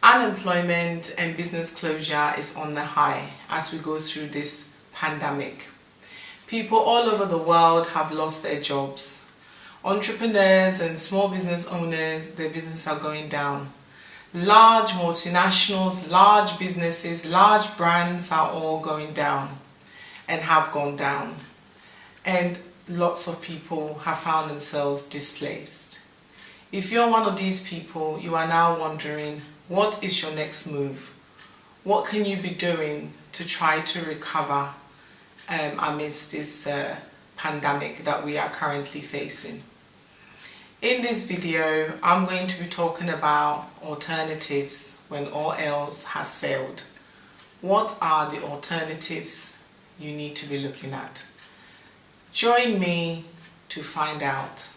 Unemployment and business closure is on the high as we go through this pandemic. People all over the world have lost their jobs. Entrepreneurs and small business owners, their businesses are going down. Large multinationals, large businesses, large brands are all going down and have gone down. And lots of people have found themselves displaced. If you're one of these people, you are now wondering, what is your next move? What can you be doing to try to recover amidst this pandemic that we are currently facing? In this video, I'm going to be talking about alternatives when all else has failed. What are the alternatives you need to be looking at? Join me to find out.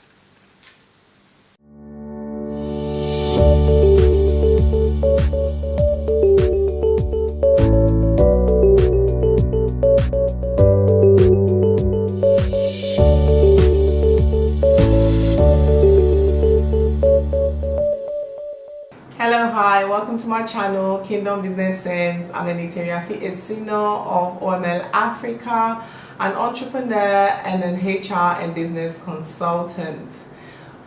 Hello, hi, welcome to my channel, Kingdom Business Sense. I'm Anita Esino of OML Africa, an entrepreneur and an HR and business consultant.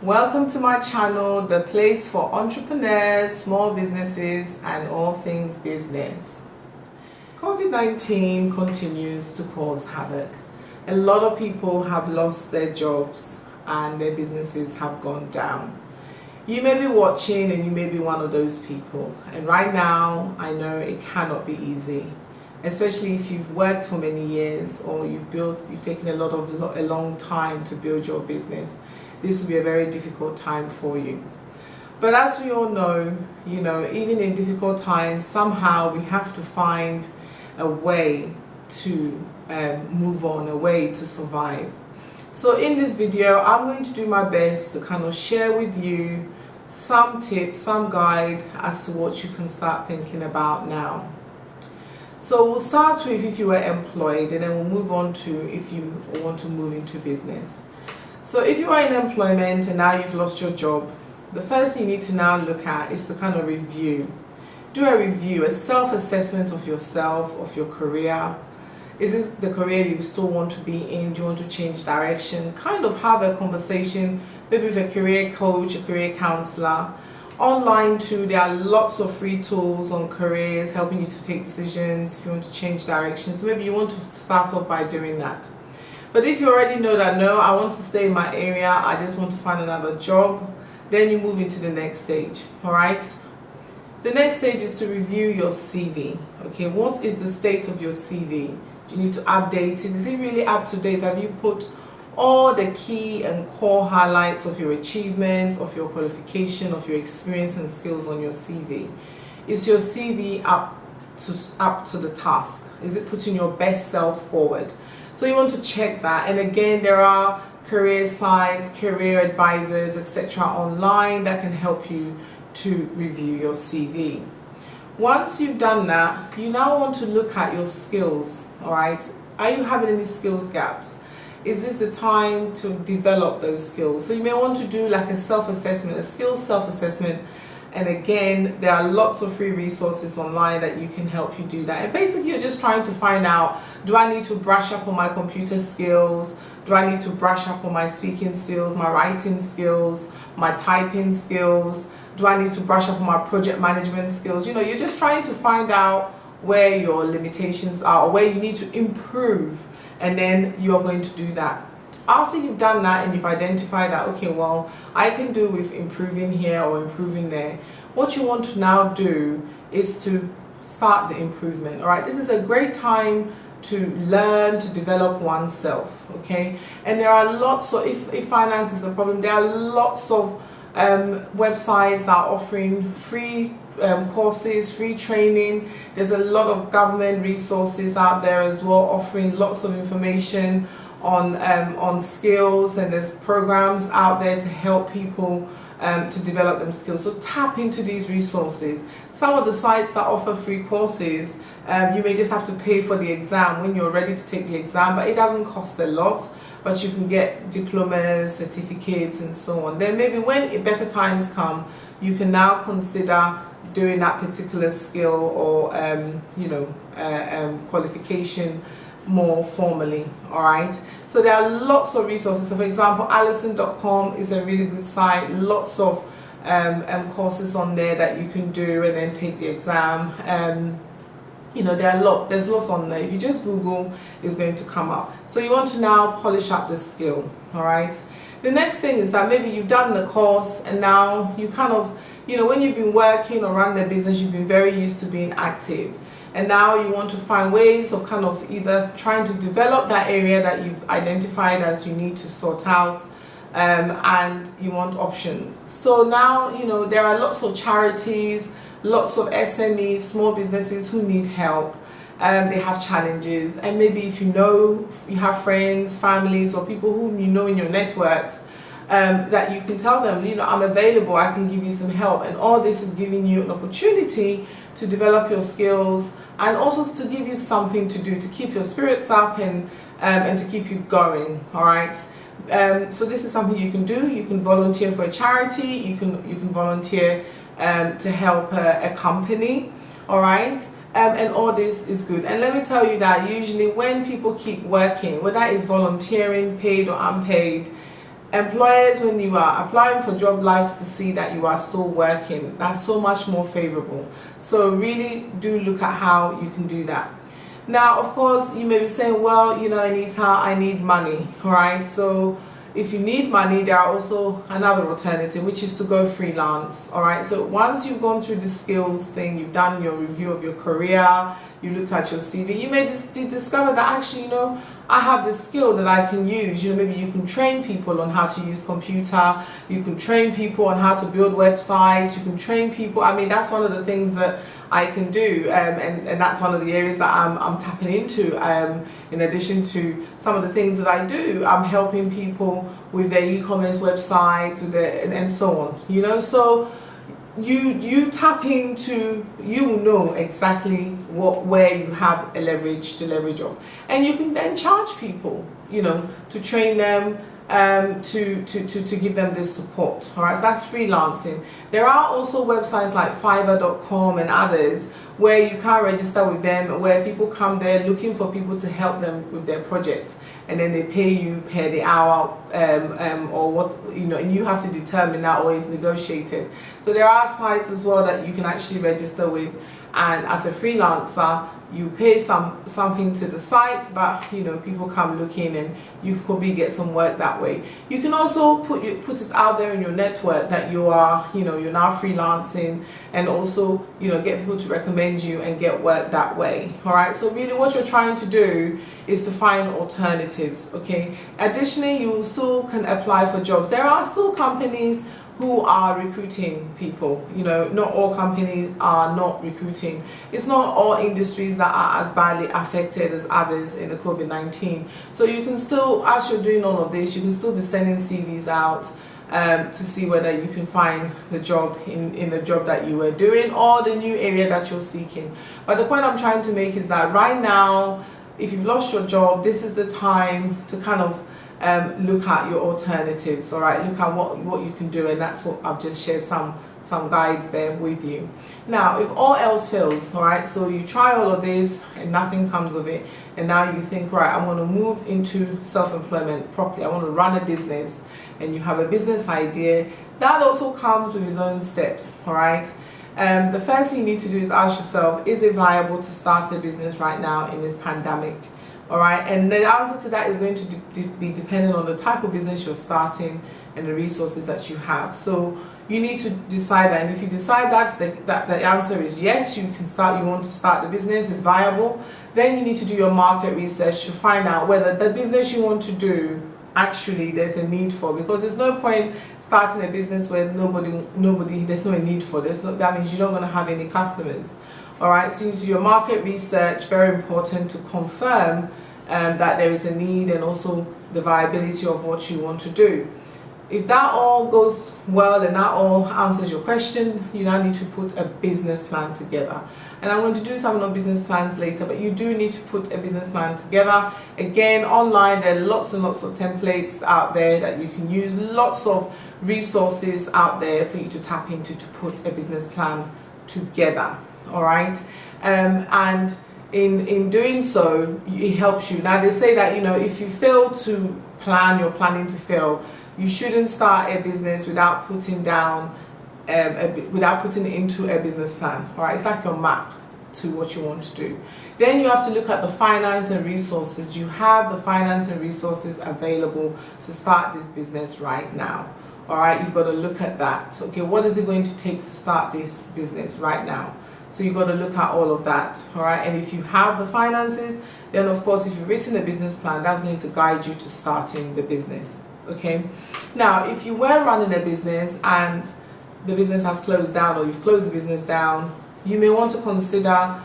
Welcome to my channel, the place for entrepreneurs, small businesses, and all things business. COVID-19 continues to cause havoc. A lot of people have lost their jobs and their businesses have gone down. You may be watching and you may be one of those people. And right now, I know it cannot be easy, especially if you've worked for many years or you've taken a long time to build your business. This will be a very difficult time for you. But as we all know, even in difficult times, somehow we have to find a way to move on, a way to survive. So in this video, I'm going to do my best to kind of share with you some tips, some guide as to what you can start thinking about now. So we'll start with if you were employed, and then we'll move on to if you want to move into business. So if you are in employment and now you've lost your job, the first thing you need to now look at is to kind of review. Do a review, a self-assessment of yourself, of your career. Is this the career you still want to be in? Do you want to change direction? Kind of have a conversation, maybe with a career coach, a career counselor. Online too, there are lots of free tools on careers helping you to take decisions if you want to change direction. So maybe you want to start off by doing that. But if you already know that, no, I want to stay in my area, I just want to find another job, then you move into the next stage, all right? The next stage is to review your CV. Okay, what is the state of your CV? Do you need to update it? Is it really up to date? Have you put all the key and core highlights of your achievements, of your qualification, of your experience and skills on your CV? Is your CV up to the task? Is it putting your best self forward? So you want to check that. And again, there are career sites, career advisors, etc. online that can help you to review your CV. Once you've done that, you now want to look at your skills. All right, are you having any skills gaps? Is this the time to develop those skills? So you may want to do like a self-assessment, a skills self-assessment. And again, there are lots of free resources online that you can help you do that. And basically you're just trying to find out, do I need to brush up on my computer skills? Do I need to brush up on my speaking skills, my writing skills, my typing skills? Do I need to brush up on my project management skills? You're just trying to find out where your limitations are or where you need to improve, and then you're going to do that. After you've done that and you've identified that, okay, well, I can do with improving here or improving there, what you want to now do is to start the improvement. All right, this is a great time to learn, to develop oneself, okay? And there are lots of, if finance is a problem, there are lots of websites that are offering free courses, free training. There's a lot of government resources out there as well, offering lots of information on skills, and there's programs out there to help people to develop them skills. So tap into these resources. Some of the sites that offer free courses, you may just have to pay for the exam when you're ready to take the exam, but it doesn't cost a lot. But you can get diplomas, certificates, and so on. Then maybe when better times come, you can now consider doing that particular skill or qualification more formally. All right, so there are lots of resources. So for example, Allison.com is a really good site. Lots of courses on there that you can do and then take the exam. There's lots on there. If you just Google, it's going to come up. So you want to now polish up the skill. All right, the next thing is that maybe you've done the course and now you kind of, when you've been working or running a business, you've been very used to being active, and now you want to find ways of kind of either trying to develop that area that you've identified as you need to sort out, and you want options. So now, there are lots of charities, lots of SMEs, small businesses who need help. They have challenges, and maybe if you have friends, families, or people whom you know in your networks, that you can tell them, I'm available, I can give you some help. And all this is giving you an opportunity to develop your skills and also to give you something to do to keep your spirits up and to keep you going. All right. So this is something you can do. You can volunteer for a charity. You can volunteer to help a company. All right. And all this is good. And let me tell you that usually when people keep working, whether it's volunteering, paid or unpaid, employers, when you are applying for job, likes to see that you are still working. That's so much more favorable. So really do look at how you can do that. Now, of course, you may be saying, well, Anita, I need money. All right. So if you need money, there are also another alternative, which is to go freelance. All right. So once you've gone through the skills thing, you've done your review of your career, you looked at your CV, you may discover that actually, I have this skill that I can use. Maybe you can train people on how to use computer. You can train people on how to build websites. You can train people. I mean, that's one of the things that I can do, and that's one of the areas that I'm tapping into. In addition to some of the things that I do, I'm helping people with their e-commerce websites, and so on. So you tap into, you will know exactly where you have a leverage to leverage off, and you can then charge people, to train them, to give them this support. All right, so that's freelancing. There are also websites like Fiverr.com and others where you can register with them, where people come there looking for people to help them with their projects, and then they pay you per the hour, or what, and you have to determine that, or it's negotiated. So there are sites as well that you can actually register with, and as a freelancer, you pay something to the site, but people come looking, and you probably get some work that way. You can also put it out there in your network that you are, you're now freelancing, and also get people to recommend you and get work that way. All right. So really, what you're trying to do is to find alternatives. Okay. Additionally, you still can apply for jobs. There are still companies who are recruiting people. Not all companies are not recruiting. It's not all industries that are as badly affected as others in the COVID-19. So you can still, as you're doing all of this, you can still be sending CVs out to see whether you can find the job in the job that you were doing or the new area that you're seeking. But the point I'm trying to make is that right now, if you've lost your job, this is the time to kind of look at your alternatives. All right, look at what you can do, and that's what I've just shared some guides there with you. Now, if all else fails, all right, so you try all of this and nothing comes of it, and now you think, right, I want to move into self-employment properly, I want to run a business, and you have a business idea, that also comes with its own steps. All right, the first thing you need to do is ask yourself, is it viable to start a business right now in this pandemic? All right, and the answer to that is going to be dependent on the type of business you're starting and the resources that you have. So you need to decide that, and if you decide that the answer is yes, you want to start the business, is viable, then you need to do your market research to find out whether the business you want to do actually there's a need for, because there's no point starting a business where there's no need for. That means you're not going to have any customers. All right, so you do your market research, very important to confirm that there is a need and also the viability of what you want to do. If that all goes well and that all answers your question, you now need to put a business plan together. And I'm going to do some of business plans later, but you do need to put a business plan together. Again, online, there are lots and lots of templates out there that you can use, lots of resources out there for you to tap into to put a business plan together. All right, and in doing so, it helps you. Now they say that, you know, if you fail to plan, you're planning to fail. You shouldn't start a business without putting down without putting it into a business plan. All right, it's like your map to what you want to do. Then you have to look at the finance and resources. You have the finance and resources available to start this business right now. All right, you've got to look at that. Okay, what is it going to take to start this business right now? So you've got to look at all of that. All right, and if you have the finances, then of course, if you've written a business plan, that's going to guide you to starting the business. Okay, now if you were running a business and the business has closed down, or you've closed the business down, you may want to consider,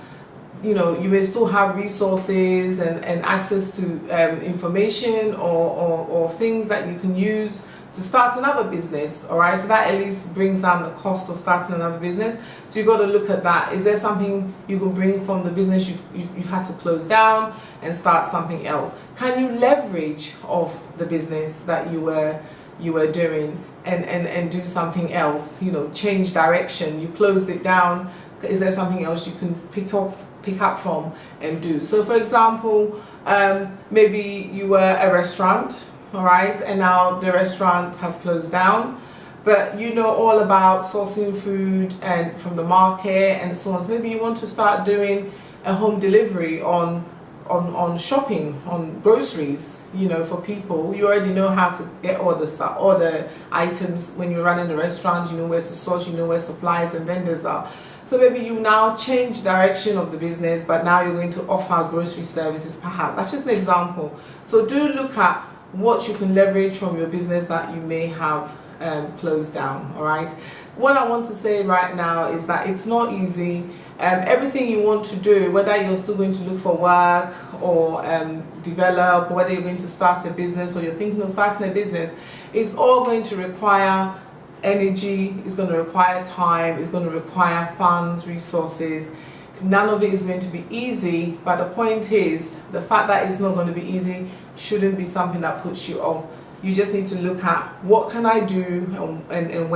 you know, you may still have resources and access to information or things that you can use to start another business. All right, so that at least brings down the cost of starting another business. So you've got to look at that. Is there something you can bring from the business you've had to close down and start something else? Can you leverage off the business that you were doing and do something else? You know, change direction. You closed it down. Is there something else you can pick up from and do? So for example, maybe you were a restaurant, all right, and now the restaurant has closed down, but you know all about sourcing food and from the market and so on. So maybe you want to start doing a home delivery on shopping, on groceries, you know, for people. You already know how to get all the items. When you're running a restaurant, you know where to source, you know where suppliers and vendors are. So maybe you now change direction of the business, but now you're going to offer grocery services perhaps. That's just an example. So do look at what you can leverage from your business that you may have closed down. All right, what I want to say right now is that it's not easy. Everything you want to do, whether you're still going to look for work or develop, or whether you're going to start a business or you're thinking of starting a business, it's all going to require energy, it's going to require time, it's going to require funds, resources. None of it is going to be easy, but the point is, the fact that it's not going to be easy shouldn't be something that puts you off. You just need to look at what can I do and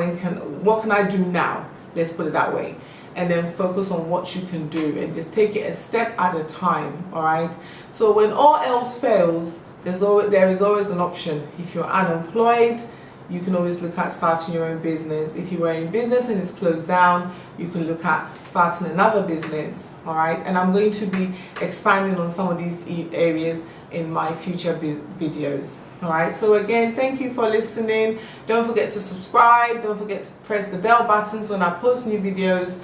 what can I do now, let's put it that way, and then focus on what you can do and just take it a step at a time. All right, so when all else fails, there is always an option. If you're unemployed, you can always look at starting your own business. If you were in business and it's closed down, you can look at starting another business. All right, and I'm going to be expanding on some of these areas in my future videos. All right, so again, thank you for listening. Don't forget to subscribe. Don't forget to press the bell buttons when I post new videos.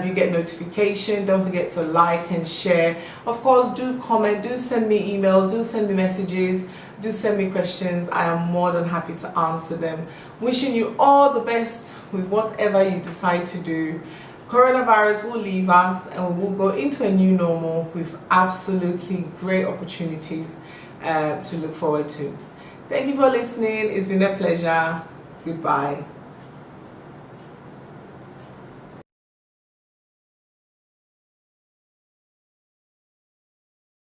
You get notification. Don't forget to like and share. Of course, do comment, do send me emails, do send me messages, do send me questions. I am more than happy to answer them. Wishing you all the best with whatever you decide to do. Coronavirus will leave us and we will go into a new normal with absolutely great opportunities to look forward to. Thank you for listening. It's been a pleasure. Goodbye.